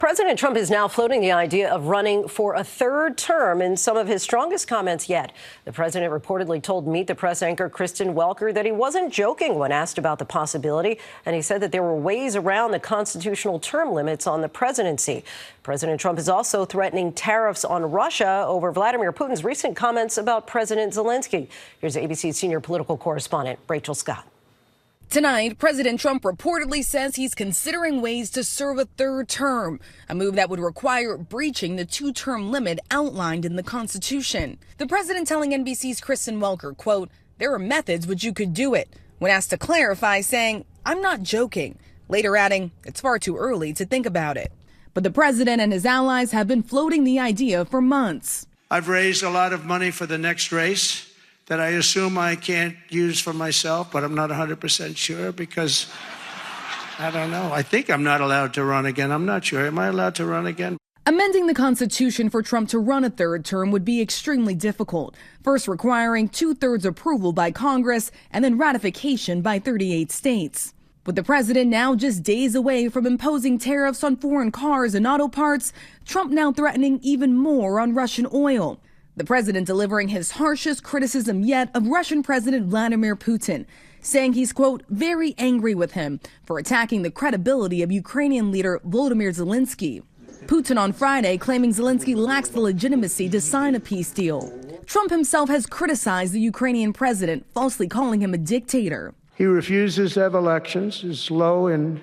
President Trump is now floating the idea of running for a third term in some of his strongest comments yet. The president reportedly told Meet the Press anchor Kristen Welker that he wasn't joking when asked about the possibility, and he said that there were ways around the constitutional term limits on the presidency. President Trump is also threatening tariffs on Russia over Vladimir Putin's recent comments about President Zelensky. Here's ABC's senior political correspondent, Rachel Scott. Tonight, President Trump reportedly says he's considering ways to serve a third term, a move that would require breaching the two-term limit outlined in the Constitution. The president telling NBC's Kristen Welker, quote, "There are methods which you could do it," when asked to clarify, saying, "I'm not joking," later adding, "It's far too early to think about it." But the president and his allies have been floating the idea for months. I've raised a lot of money for the next race that I assume I can't use for myself, but I'm not 100% sure because I don't know. I think I'm not allowed to run again. I'm not sure. Am I allowed to run again? Amending the Constitution for Trump to run a third term would be extremely difficult, first requiring two-thirds approval by Congress and then ratification by 38 states. With the president now just days away from imposing tariffs on foreign cars and auto parts, Trump now threatening even more on Russian oil. The president delivering his harshest criticism yet of Russian President Vladimir Putin, saying he's, quote, very angry with him for attacking the credibility of Ukrainian leader Volodymyr Zelensky. Putin on Friday claiming Zelensky lacks the legitimacy to sign a peace deal. Trump himself has criticized the Ukrainian president, falsely calling him a dictator. He refuses to have elections, is low in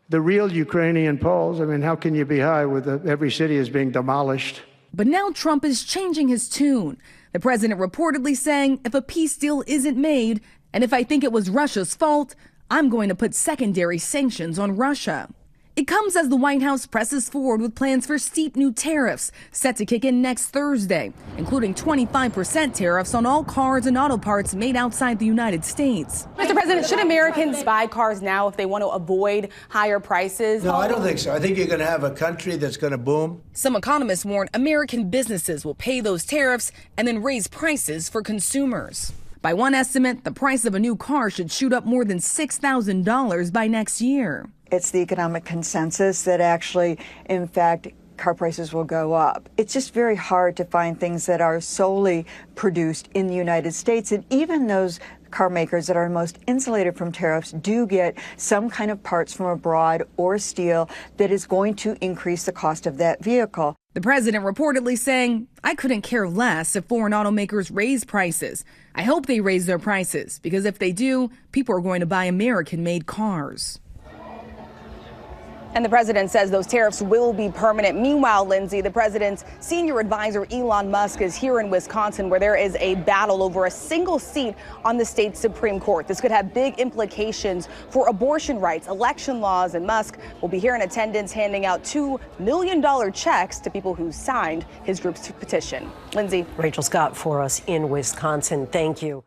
the real Ukrainian polls. I mean, how can you be high with every city is being demolished? But now Trump is changing his tune. The president reportedly saying, if a peace deal isn't made, and if I think it was Russia's fault, I'm going to put secondary sanctions on Russia. It comes as the White House presses forward with plans for steep new tariffs set to kick in next Thursday, including 25% tariffs on all cars and auto parts made outside the United States. Mr. President, should Americans buy cars now if they want to avoid higher prices? No, I don't think so. I think you're going to have a country that's going to boom. Some economists warn American businesses will pay those tariffs and then raise prices for consumers. By one estimate, the price of a new car should shoot up more than $6,000 by next year. It's the economic consensus that actually, in fact, car prices will go up. It's just very hard to find things that are solely produced in the United States. And even those car makers that are most insulated from tariffs do get some kind of parts from abroad or steel that is going to increase the cost of that vehicle. The president reportedly saying, I couldn't care less if foreign automakers raise prices. I hope they raise their prices, because if they do, people are going to buy American-made cars. And the president says those tariffs will be permanent. Meanwhile, Linsey, the president's senior advisor, Elon Musk, is here in Wisconsin, where there is a battle over a single seat on the state's Supreme Court. This could have big implications for abortion rights, election laws, and Musk will be here in attendance handing out $2 million checks to people who signed his group's petition. Linsey. Rachel Scott for us in Wisconsin. Thank you.